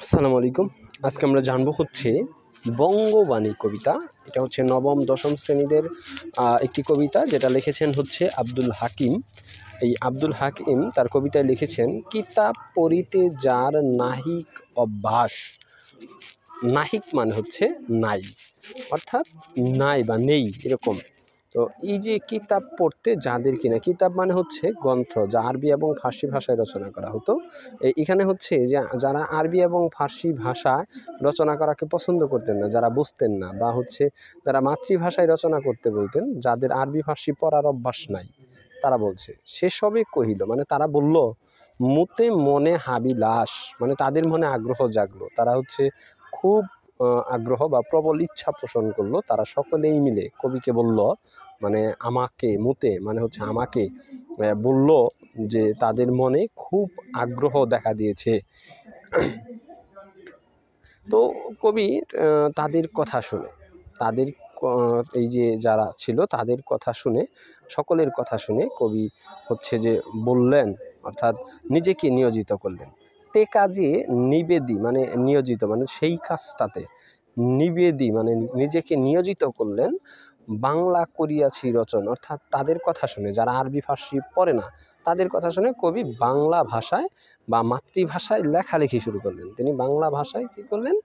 আসসালামু আলাইকুম। আজকে আমরা জানবো হচ্ছে বঙ্গবাণী কবিতা। এটা হচ্ছে নবম দশম শ্রেণীদের একটি কবিতা, যেটা লিখেছেন হচ্ছে আব্দুল হাকিম। এই আব্দুল হাকিম তার কবিতায় লিখেছেন, কিতাব পড়িতে যার নাহিক অভ্যাস। নাহিক মানে হচ্ছে নাই, অর্থাৎ নাই বা নেই এরকম। তো এই যে কিতাব পড়তে যাদের কিনা, কিতাব মানে হচ্ছে গ্রন্থ, যা আরবি এবং ফার্সি ভাষায় রচনা করা হতো। এখানে হচ্ছে যে যারা আরবি এবং ফার্সি ভাষায় রচনা করাকে পছন্দ করতেন না, যারা বুঝতেন না, বা হচ্ছে যারা মাতৃভাষায় রচনা করতে বলতেন, যাদের আরবি ফার্সি পড়ার অভ্যাস নাই, তারা বলছে সেসবে কহিল, মানে তারা বলল, মুতে মনে হাবিলাস, মানে তাদের মনে আগ্রহ জাগলো, তারা হচ্ছে খুব আগ্রহ বা প্রবল ইচ্ছা পোষণ করলো। তারা সকলেই মিলে কবিকে বলল, মানে আমাকে, মুতে মানে হচ্ছে আমাকে বলল যে তাদের মনে খুব আগ্রহ দেখা দিয়েছে। তো কবি তাদের কথা শুনে, তাদের এই যে যারা ছিল তাদের কথা শুনে, সকলের কথা শুনে কবি হচ্ছে যে বললেন, অর্থাৎ নিজেকে নিয়োজিত করলেন। তে কাজে নিবেদি মানে নিয়োজিত, মানে সেই কাজটাতে, নিবেদি মানে নিজেকে নিয়োজিত করলেন। বাংলা করিয়াছি রচন, অর্থাৎ তাদের কথা শুনে, যারা আরবি ফার্সি পড়ে না, তাদের কথা শুনে কবি বাংলা ভাষায় বা মাতৃভাষায় লেখালেখি শুরু করলেন। তিনি বাংলা ভাষায় কী করলেন?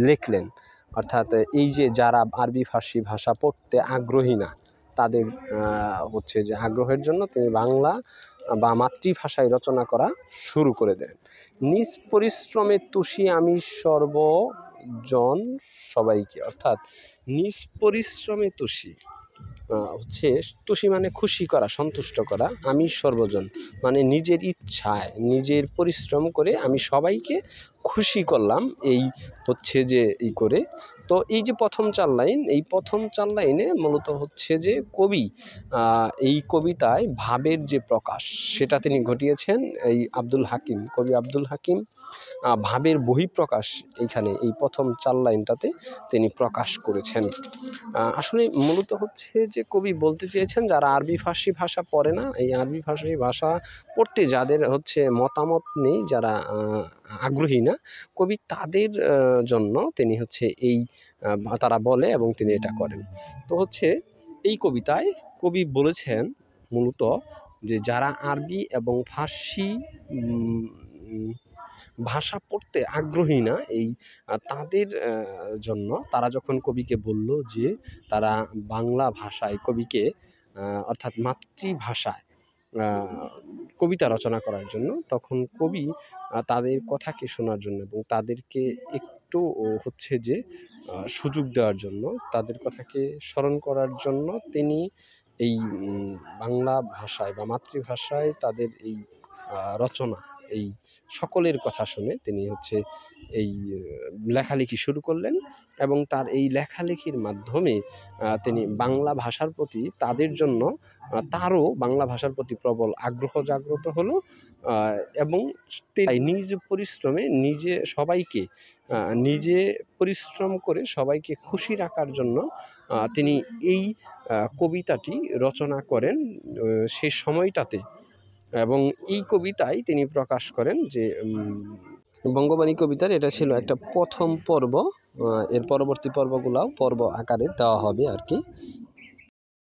লিখলেন। অর্থাৎ এই যে যারা আরবি ফার্সি ভাষা পড়তে আগ্রহী না, তাদের হচ্ছে যে আগ্রহের জন্য তিনি বাংলা বা মাতৃভাষায় রচনা করা শুরু করে দেন। নিজ পরিশ্রমে তুষি আমি সর্বজন সবাইকে, অর্থাৎ নিজ পরিশ্রমে তুষি হচ্ছে, তুষি মানে খুশি করা, সন্তুষ্ট করা, আমি সর্বজন মানে নিজের ইচ্ছায়, নিজের পরিশ্রম করে আমি সবাইকে খুশি করলাম, এই হচ্ছে যে এই করে। তো এই যে প্রথম চার লাইন, এই প্রথম চার লাইনে মূলত হচ্ছে যে কবি এই কবিতায় ভাবের যে প্রকাশ, সেটা তিনি ঘটিয়েছেন। এই আব্দুল হাকিম, কবি আব্দুল হাকিম ভাবের বহিঃপ্রকাশ এইখানে এই প্রথম চার লাইনটাতে তিনি প্রকাশ করেছেন। আসলে মূলত হচ্ছে যে কবি বলতে চেয়েছেন, যারা আরবি ফার্সি ভাষা পড়ে না, এই আরবি ফার্সি ভাষা পড়তে যাদের হচ্ছে মতামত নেই, যারা আগ্রহী না, কবি তাদের জন্য তিনি হচ্ছে এই তারা বলে এবং তিনি এটা করেন। তো হচ্ছে এই কবিতায় কবি বলেছেন মূলত যে যারা আরবি এবং ফার্সি ভাষা পড়তে আগ্রহী না, এই তাদের জন্য তারা যখন কবিকে বলল যে তারা বাংলা ভাষায় কবিকে, অর্থাৎ মাতৃভাষায় কবিতা রচনা করার জন্য, তখন কবি তাদের কথাকে শোনার জন্য এবং তাদেরকে একটু হচ্ছে যে সুযোগ দেওয়ার জন্য, তাদের কথাকে স্মরণ করার জন্য তিনি এই বাংলা ভাষায় বা মাতৃভাষায় তাদের এই রচনা, এই সকলের কথা শুনে তিনি হচ্ছে এই লেখালেখি শুরু করলেন। এবং তার এই লেখালেখির মাধ্যমে তিনি বাংলা ভাষার প্রতি, তাদের জন্য তারও বাংলা ভাষার প্রতি প্রবল আগ্রহ জাগ্রত হলো। এবং নিজ পরিশ্রমে নিজে সবাইকে, নিজে পরিশ্রম করে সবাইকে খুশি রাখার জন্য তিনি এই কবিতাটি রচনা করেন সে সময়টাতে। এবং এই কবিতায় তিনি প্রকাশ করেন যে বঙ্গবাণী কবিতার এটা ছিল একটা প্রথম পর্ব, এর পরবর্তী পর্বগুলাও পর্ব আকারে দেওয়া হবে আর কি।